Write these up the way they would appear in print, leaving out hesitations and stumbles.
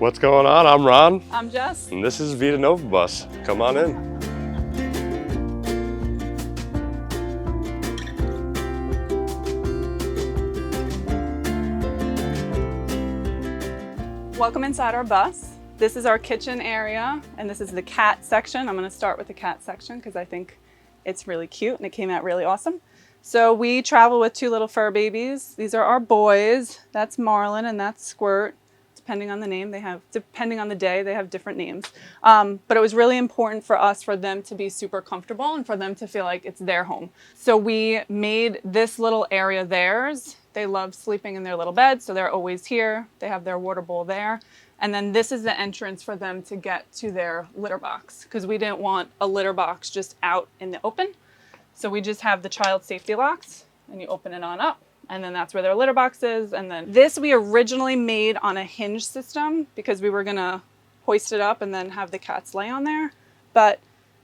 What's going on? I'm Ron. I'm Jess. And this is Vita Nova Bus. Come on in. Welcome inside our bus. This is our kitchen area, and this is the cat section. I'm going to start with the cat section because I think it's really cute and it came out really awesome. So we travel with two little fur babies. These are our boys. That's Marlin and that's Squirt. Depending on the name, depending on the day, they have different names. But it was really important for them to be super comfortable and for them to feel like it's their home. So we made this little area theirs. They love sleeping in their little bed, so they're always here. They have their water bowl there. And then this is the entrance for them to get to their litter box because we didn't want a litter box just out in the open. So we just have the child safety locks and you open it on up. And then that's where their litter box is. And then this we originally made on a hinge system because we were gonna hoist it up and then have the cats lay on there. But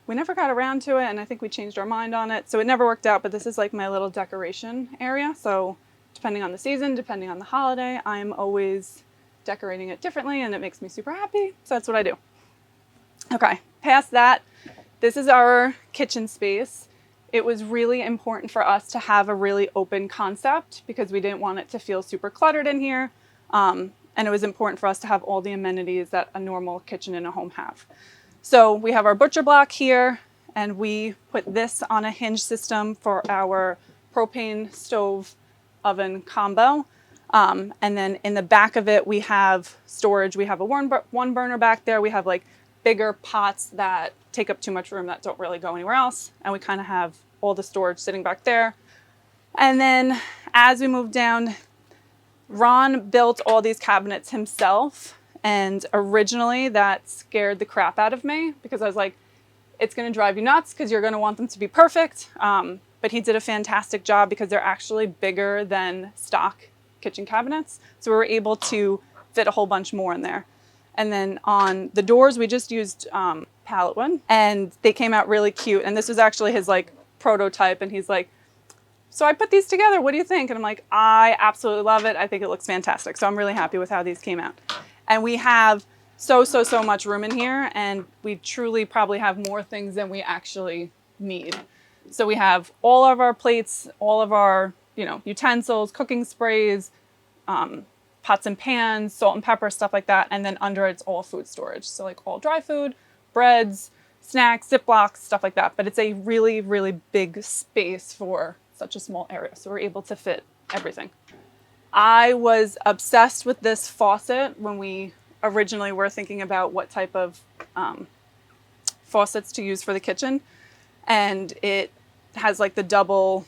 we never got around to it and I think we changed our mind on it. So it never worked out, but this is like my little decoration area. So depending on the season, depending on the holiday, I'm always decorating it differently and it makes me super happy. So that's what I do. Okay, past that, this is our kitchen space. It was really important for us to have a really open concept because we didn't want it to feel super cluttered in here. And it was important for us to have all the amenities that a normal kitchen in a home have. So we have our butcher block here and we put this on a hinge system for our propane stove oven combo. And then in the back of it, we have storage. We have a one burner back there. We have like bigger pots that take up too much room that don't really go anywhere else. And we kind of have all the storage sitting back there. And then as we move down, Ron built all these cabinets himself. And originally that scared the crap out of me because I was like, it's going to drive you nuts because you're going to want them to be perfect. But he did a fantastic job because they're actually bigger than stock kitchen cabinets. So we were able to fit a whole bunch more in there. And then on the doors, we just used pallet wood and they came out really cute. And this was actually his like prototype. And he's like, so I put these together. What do you think? And I'm like, I absolutely love it. I think it looks fantastic. So I'm really happy with how these came out. And we have so much room in here. And we truly probably have more things than we actually need. So we have all of our plates, all of our, utensils, cooking sprays, pots and pans, salt and pepper, stuff like that. And then under it's all food storage. So like all dry food, breads, snacks, Ziplocs, stuff like that. But it's a really, really big space for such a small area. So we're able to fit everything. I was obsessed with this faucet when we originally were thinking about what type of faucets to use for the kitchen. And it has like the double,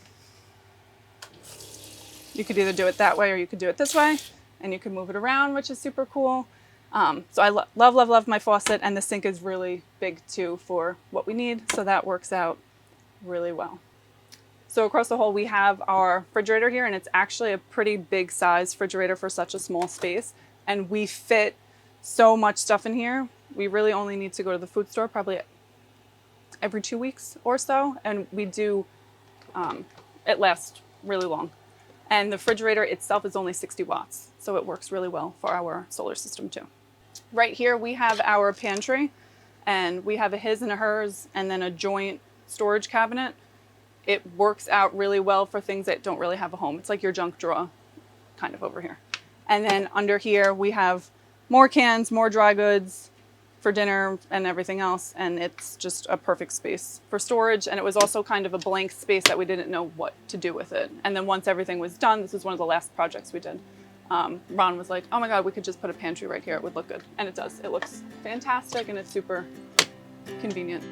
you could either do it that way or you could do it this way. And you can move it around, which is super cool. So I love my faucet, and the sink is really big too for what we need. So that works out really well. So across the hall, we have our refrigerator here, and it's actually a pretty big size refrigerator for such a small space. And we fit so much stuff in here. We really only need to go to the food store probably every 2 weeks or so. And we do, it lasts really long. And the refrigerator itself is only 60 watts. So it works really well for our solar system too. Right here, we have our pantry and we have a his and a hers and then a joint storage cabinet. It works out really well for things that don't really have a home. It's like your junk drawer kind of over here. And then under here, we have more cans, more dry goods for dinner and everything else. And it's just a perfect space for storage. And it was also kind of a blank space that we didn't know what to do with it. And then once everything was done, this is one of the last projects we did. Ron was like, oh my God, we could just put a pantry right here. It would look good. And it does. It looks fantastic and it's super convenient.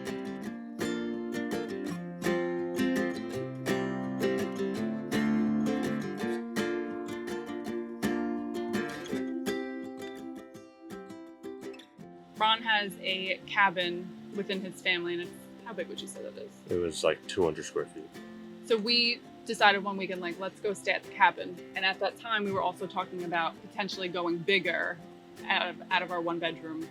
Ron has a cabin within his family, and how big would you say that is? It was like 200 square feet. So we decided one weekend, like, let's go stay at the cabin. And at that time, we were also talking about potentially going bigger out of our one-bedroom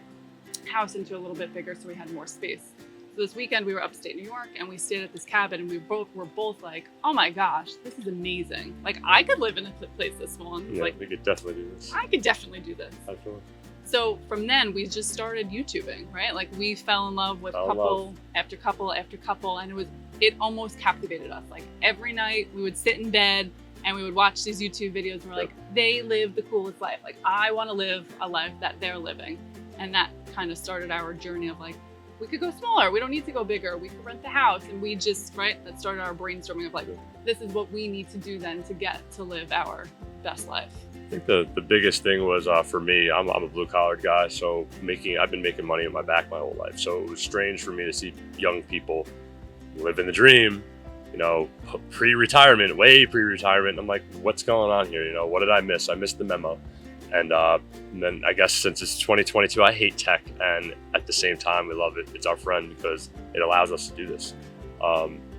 house into a little bit bigger so we had more space. So this weekend, we were upstate New York, and we stayed at this cabin, and we were both like, oh my gosh, this is amazing. Like, I could live in a place this small. And Yeah, like, we could definitely do this. I could definitely do this. I feel it. So from then we just started YouTubing, right? Like we fell in love with couple after couple after couple, and it almost captivated us. Like every night we would sit in bed and we would watch these YouTube videos and we're like, they live the coolest life. Like I want to live a life that they're living. And that kind of started our journey of like, we could go smaller. We don't need to go bigger. We could rent the house. And we just, right, that started our brainstorming of like, this is what we need to do then to get to live our best life. I think the biggest thing was for me, I'm a blue collar guy, so I've been making money on my back my whole life. So it was strange for me to see young people living the dream, you know, pre-retirement, way pre-retirement. I'm like, what's going on here? You know, what did I miss? I missed the memo. And then I guess since it's 2022, I hate tech, and at the same time, we love it. It's our friend because it allows us to do this.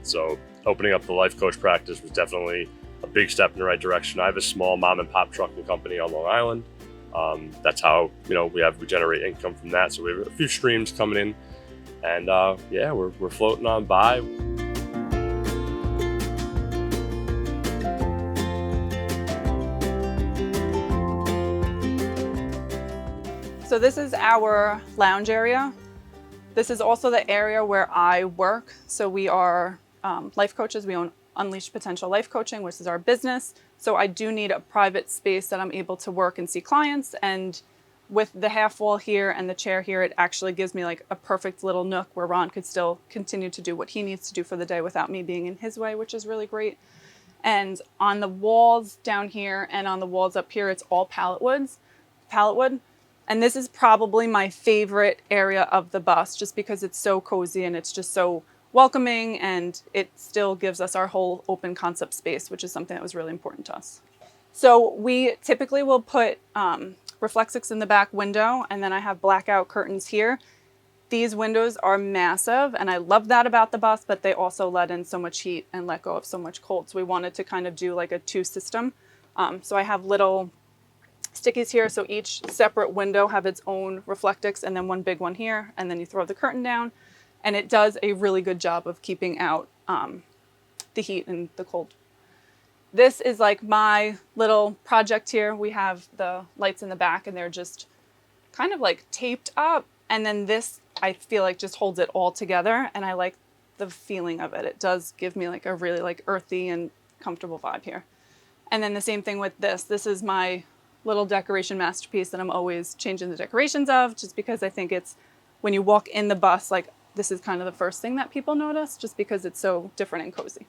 So opening up the life coach practice was definitely a big step in the right direction. I have a small mom and pop trucking company on Long Island. That's how, you know, we generate income from that. So we have a few streams coming in, and yeah, we're floating on by. So this is our lounge area. This is also the area where I work. So we are life coaches. We own Unleash Potential Life Coaching, which is our business. So I do need a private space that I'm able to work and see clients. And with the half wall here and the chair here, it actually gives me like a perfect little nook where Ron could still continue to do what he needs to do for the day without me being in his way, which is really great. And on the walls down here and on the walls up here, it's all pallet wood. And this is probably my favorite area of the bus just because it's so cozy and it's just so welcoming, and it still gives us our whole open concept space, which is something that was really important to us. So we typically will put Reflexics in the back window, and then I have blackout curtains here. These windows are massive, and I love that about the bus, but they also let in so much heat and let go of so much cold. So we wanted to kind of do like a two system. So I have little stickies here, so each separate window have its own Reflectix, and then one big one here, and then you throw the curtain down, and it does a really good job of keeping out the heat and the cold. This is like my little project here. We have the lights in the back, and they're just kind of like taped up, and then this I feel like just holds it all together, and I like the feeling of it. It does give me like a really like earthy and comfortable vibe here. And then the same thing with this. This is my little decoration masterpiece that I'm always changing the decorations of, just because I think it's, when you walk in the bus, like this is kind of the first thing that people notice, just because it's so different and cozy.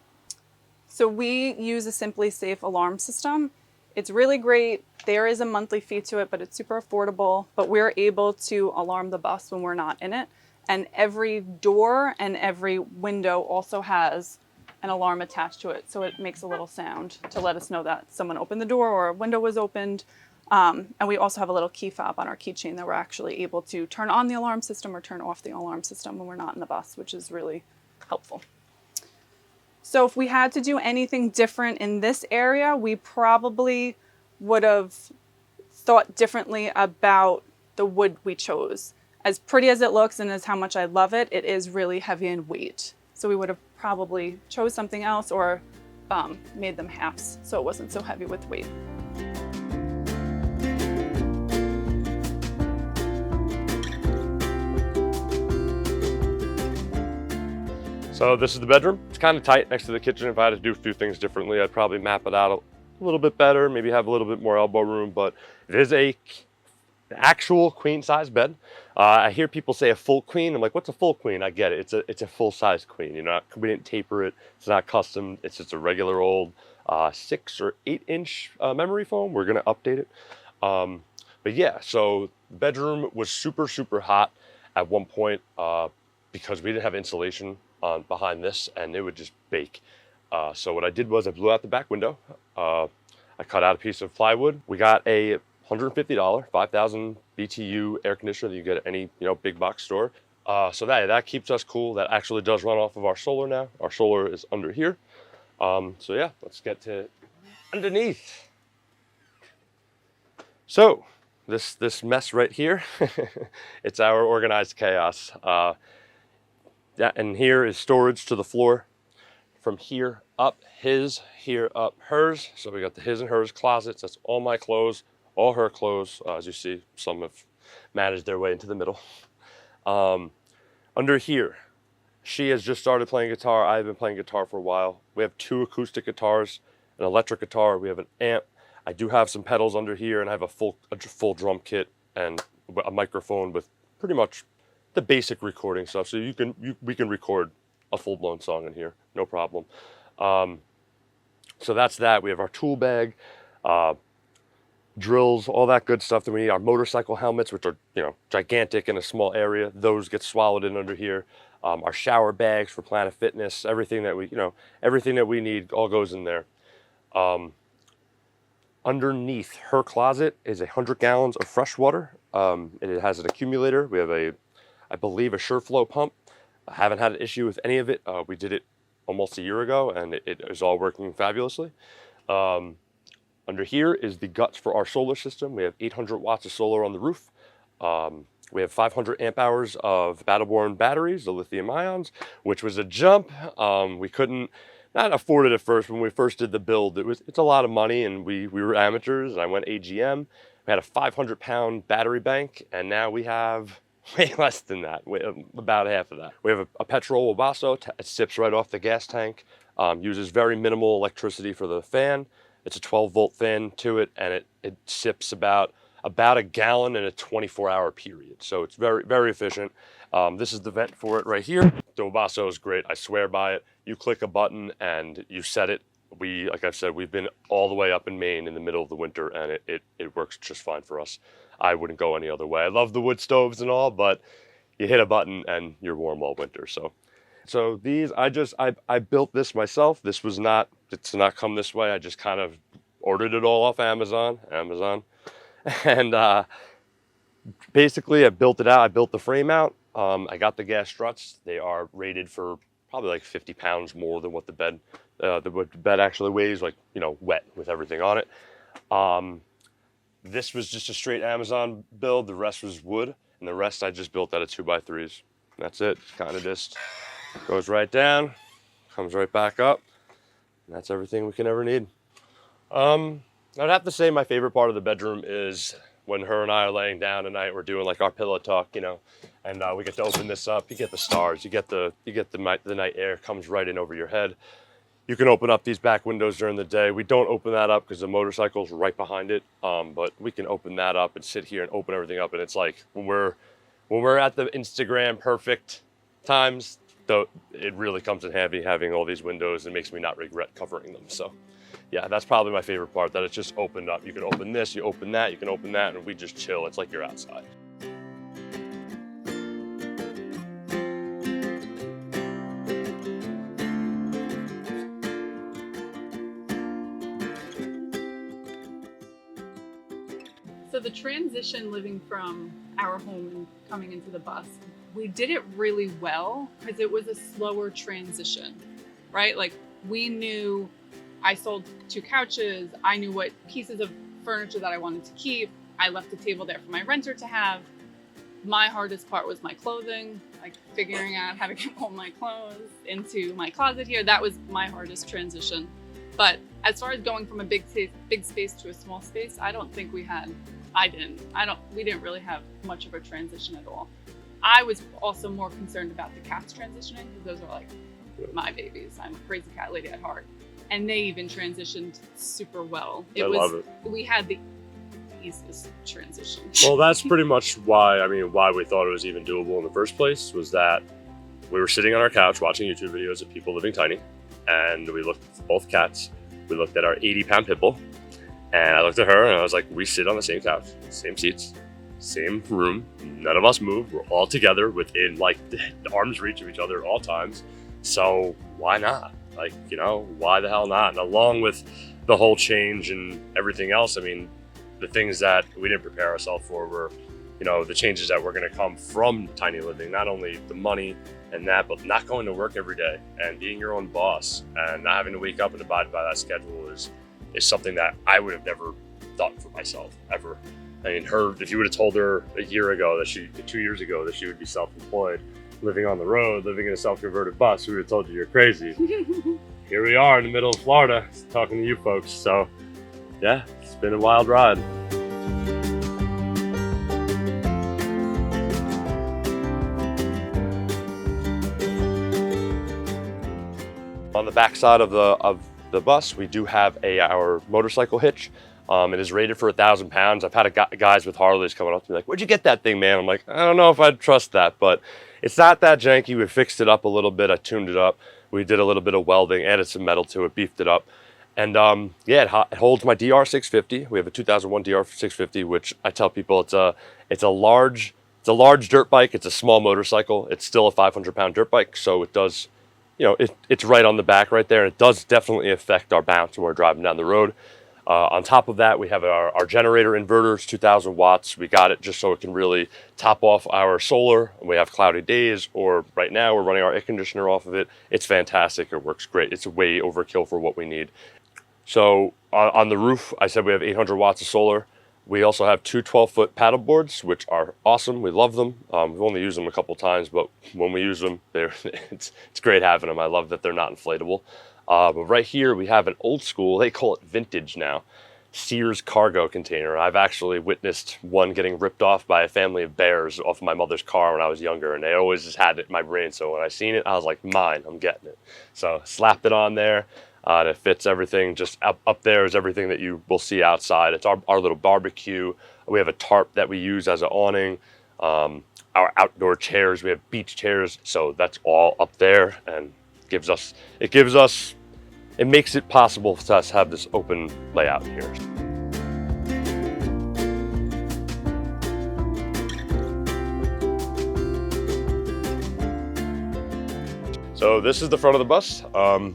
So we use a Simply Safe alarm system. It's really great. There is a monthly fee to it, but it's super affordable. But we're able to alarm the bus when we're not in it. And every door and every window also has an alarm attached to it. So it makes a little sound to let us know that someone opened the door or a window was opened. And we also have a little key fob on our keychain that we're actually able to turn on the alarm system or turn off the alarm system when we're not in the bus, which is really helpful. So if we had to do anything different in this area, we probably would have thought differently about the wood we chose. As pretty as it looks and as how much I love it, it is really heavy in weight. So we would have probably chose something else or made them halves so it wasn't so heavy with weight. So this is the bedroom. It's kind of tight next to the kitchen. If I had to do a few things differently, I'd probably map it out a little bit better, maybe have a little bit more elbow room, but it is an actual queen size bed. I hear people say a full queen. I'm like, what's a full queen? I get it. It's a full size queen. You know, we didn't taper it. It's not custom. It's just a regular old 6 or 8 inch memory foam. We're gonna update it. But yeah, so the bedroom was super, super hot at one point because we didn't have insulation on behind this, and it would just bake. So what I did was I blew out the back window. I cut out a piece of plywood. We got a $150 5,000 BTU air conditioner that you get at any big box store. So that keeps us cool. That actually does run off of our solar now. Our solar is under here. So yeah, let's get to underneath. So this mess right here, it's our organized chaos. Yeah, and here is storage to the floor. From here up his, here up hers. So we got the his and hers closets. That's all my clothes, all her clothes. As you see, some have manage their way into the middle. Under here, she has just started playing guitar. I've been playing guitar for a while. We have 2 acoustic guitars, an electric guitar. We have an amp. I do have some pedals under here, and I have a full drum kit and a microphone with pretty much the basic recording stuff. So we can record a full-blown song in here, no problem. So that's that. We have our tool bag, drills, all that good stuff that we need. Our motorcycle helmets, which are, you know, gigantic in a small area. Those get swallowed in under here. Our shower bags for Planet Fitness, everything that we need all goes in there. Underneath her closet is 100 gallons of fresh water. It has an accumulator. We have I believe a SureFlow pump. I haven't had an issue with any of it. We did it almost a year ago, and it is all working fabulously. Under here is the guts for our solar system. We have 800 watts of solar on the roof. We have 500 amp hours of battle-borne batteries, the lithium ions, which was a jump. We couldn't not afford it at first. When we first did the build, it's a lot of money, and we were amateurs, and I went AGM. We had a 500-pound battery bank, and now we have way less than that, about half of that. We have a petrol Wabasso. It sips right off the gas tank, uses very minimal electricity for the fan. It's a 12-volt fan to it, and it sips about a gallon in a 24-hour period. So it's very, very efficient. This is the vent for it right here. The Wabasso is great. I swear by it. You click a button and you set it. Like I've said, we've been all the way up in Maine in the middle of the winter, and it works just fine for us. I wouldn't go any other way. I love the wood stoves and all, but you hit a button and you're warm all winter. So these, I built this myself. It's not come this way. I just kind of ordered it all off Amazon. And basically I built it out. I built the frame out. I got the gas struts. They are rated for probably like 50 pounds more than what the bed actually weighs, like, you know, wet with everything on it. This was just a straight Amazon build. The rest was wood, and the rest I just built out of 2x3s. That's it. Kind of just goes right down, comes right back up, and that's everything we can ever need. I'd have to say my favorite part of the bedroom is when her and I are laying down at night. We're doing like our pillow talk, you know, and we get to open this up. You get the stars. You get the night air comes right in over your head. You can open up these back windows during the day. We don't open that up because the motorcycle's right behind it. But we can open that up and sit here and open everything up. And it's like when we're at the Instagram perfect times, though, it really comes in handy having all these windows. It makes me not regret covering them. So yeah, that's probably my favorite part, that it's just opened up. You can open this, you open that, you can open that, and we just chill. It's like you're outside. So the transition living from our home and coming into the bus, we did it really well because it was a slower transition, right? Like, we knew I sold 2 couches. I knew what pieces of furniture that I wanted to keep. I left a table there for my renter to have. My hardest part was my clothing, like figuring out how to get all my clothes into my closet here. That was my hardest transition. But as far as going from a big space to a small space, I don't think we didn't really have much of a transition at all. I was also more concerned about the cats transitioning, because those are like my babies. I'm a crazy cat lady at heart. And they even transitioned super well. Love it. We had the easiest transition. Well, that's pretty much why we thought it was even doable in the first place, was that we were sitting on our couch watching YouTube videos of people living tiny, and we looked at both cats. We looked at our 80-pound pit bull, and I looked at her and I was like, we sit on the same couch, same seats, same room. None of us move. We're all together within like the arm's reach of each other at all times. So why not? Like, you know, why the hell not? And along with the whole change and everything else, I mean, the things that we didn't prepare ourselves for were, you know, the changes that were going to come from tiny living. Not only the money and that, but not going to work every day and being your own boss and not having to wake up and abide by that schedule is something that I would have never thought for myself, ever. I mean, if you would have told her 2 years ago that she would be self-employed, living on the road, living in a self-converted bus, we would have told you you're crazy. Here we are in the middle of Florida talking to you folks. So yeah, it's been a wild ride. On the back side of the bus, we do have our motorcycle hitch. It is rated for 1,000 pounds. I've had guys with Harleys coming up to me like, "Where'd you get that thing, man?" I'm like, I don't know if I'd trust that, but it's not that janky. We fixed it up a little bit. I tuned it up. We did a little bit of welding, added some metal to it, beefed it up. And yeah, it holds my DR650. We have a 2001 DR650, which I tell people it's a large dirt bike. It's a small motorcycle. It's still a 500-pound dirt bike, so it does, it's right on the back right there. It does definitely affect our bounce when we're driving down the road. On top of that, we have our generator inverters, 2,000 watts. We got it just so it can really top off our solar. We have cloudy days, or right now we're running our air conditioner off of it. It's fantastic. It works great. It's way overkill for what we need. So on the roof, I said we have 800 watts of solar. We also have two 12-foot paddle boards, which are awesome. We love them. We've only used them a couple times, but when we use them, it's great having them. I love that they're not inflatable. But right here, we have an old school, they call it vintage now, Sears cargo container. I've actually witnessed one getting ripped off by a family of bears off of my mother's car when I was younger, and they always just had it in my brain. So when I seen it, I was like, mine, I'm getting it. So slapped it on there. And it fits everything. Just up there is everything that you will see outside. It's our little barbecue. We have a tarp that we use as an awning. Our outdoor chairs, we have beach chairs. So that's all up there, and it makes it possible for us to have this open layout here. So this is the front of the bus.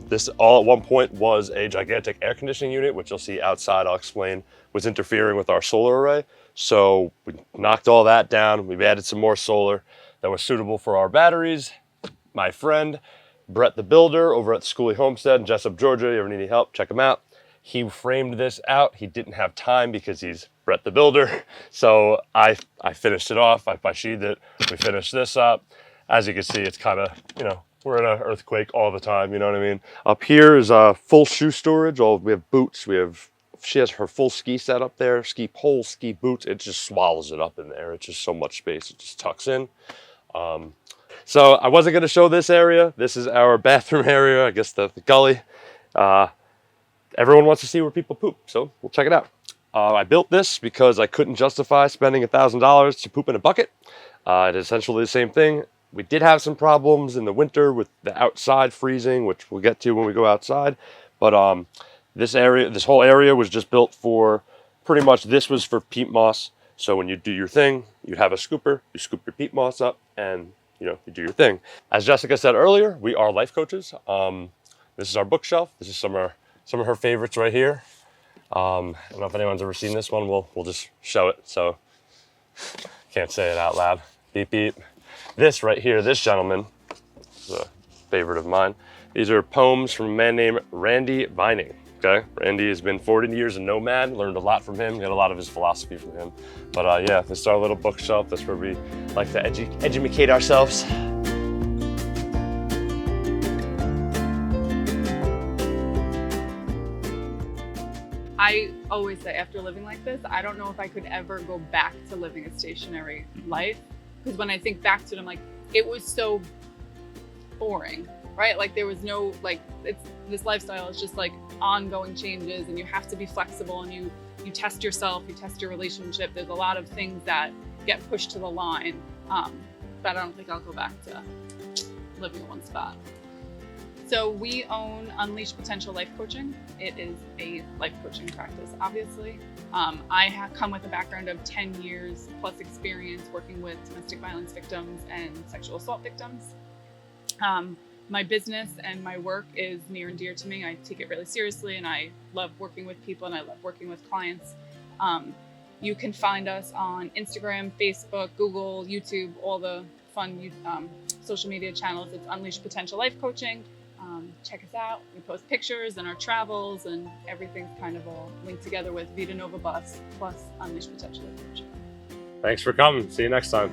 This all at one point was a gigantic air conditioning unit, which you'll see outside, I'll explain, was interfering with our solar array. So we knocked all that down. We've added some more solar that was suitable for our batteries. My friend, Brett the Builder over at Schooley Homestead in Jessup, Georgia, you ever need any help, check him out. He framed this out. He didn't have time because he's Brett the Builder. So I finished it off. I sheathed it. We finished this up. As you can see, it's kind of, we're in an earthquake all the time, you know what I mean? Up here is full shoe storage. We have boots. She has her full ski set up there, ski poles, ski boots. It just swallows it up in there. It's just so much space. It just tucks in. So I wasn't going to show this area. This is our bathroom area, I guess the gully. Everyone wants to see where people poop, so we'll check it out. I built this because I couldn't justify spending $1,000 to poop in a bucket. It's essentially the same thing. We did have some problems in the winter with the outside freezing, which we'll get to when we go outside. But this whole area was just built for pretty much, this was for peat moss. So when you do your thing, you have a scooper, you scoop your peat moss up, and you do your thing. As Jessica said earlier, we are life coaches. This is our bookshelf. This is some of her favorites right here. I don't know if anyone's ever seen this one. We'll just show it. So can't say it out loud. Beep beep. This right here, this gentleman, is a favorite of mine. These are poems from a man named Randy Vining. Okay, Randy has been 40 years a nomad, learned a lot from him, got a lot of his philosophy from him. But yeah, this is our little bookshelf. That's where we like to educate ourselves. I always say after living like this, I don't know if I could ever go back to living a stationary life. Because when I think back to it, I'm like, it was so boring, right? Like there was no, this lifestyle is just like ongoing changes, and you have to be flexible, and you test yourself, you test your relationship. There's a lot of things that get pushed to the line. But I don't think I'll go back to living in one spot. So we own Unleash Potential Life Coaching. It is a life coaching practice, obviously. I have come with a background of 10 years plus experience working with domestic violence victims and sexual assault victims. My business and my work is near and dear to me. I take it really seriously, and I love working with people, and I love working with clients. You can find us on Instagram, Facebook, Google, YouTube, all the fun social media channels. It's Unleash Potential Life Coaching. Check us out. We post pictures and our travels, and everything's kind of all linked together with Vita Nova Bus plus Unleash Potential Life Coaching. Thanks for coming. See you next time.